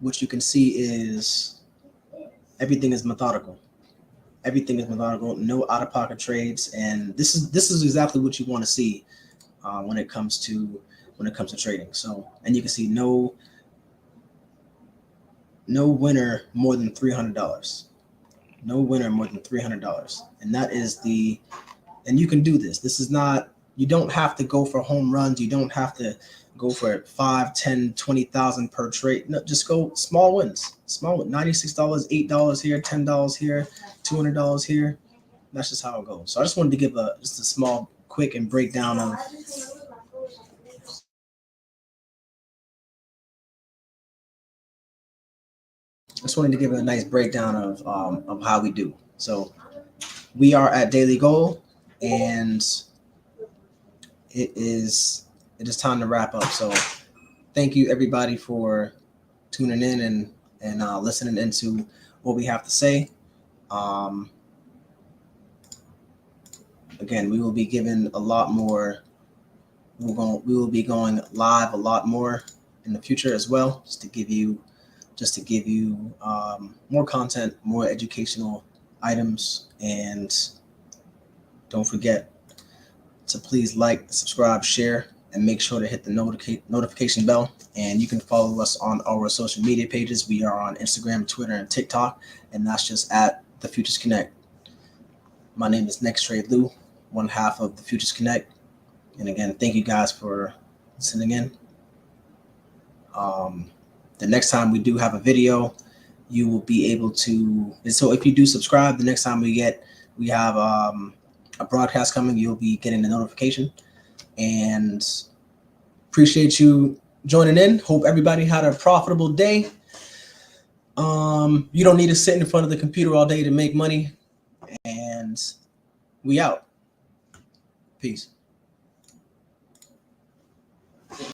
Speaker 2: what you can see is everything is methodical. Everything is methodical, no out-of-pocket trades. And this is exactly what you want to see when it comes to trading. So, and you can see no winner more than $300. No winner more than $300, and that is the. And you can do this. This is not. You don't have to go for home runs. You don't have to go for 5, 10, 20,000 per trade. No, just go small wins. Small win. $96, $8 here, $10 here, $200 here. That's just how it goes. So I just wanted to give just a small, quick, and breakdown of. Just wanted to give a nice breakdown of how we do. So we are at Daily Goal, and it is time to wrap up. So thank you everybody for tuning in and listening into what we have to say. Again, we will be giving a lot more. We will be going live a lot more in the future as well, just to give you more content, more educational items, and don't forget to please like, subscribe, share, and make sure to hit the notification bell. And you can follow us on our social media pages. We are on Instagram, Twitter, and TikTok, and that's just at The Futures Connect. My name is Next Trade Lou, one half of The Futures Connect. And again, thank you guys for listening in. The next time we do have a video, you will be able to. And so if you do subscribe, the next time we have a broadcast coming, you'll be getting the notification. And appreciate you joining in. Hope everybody had a profitable day. You don't need to sit in front of the computer all day to make money. And we out. Peace.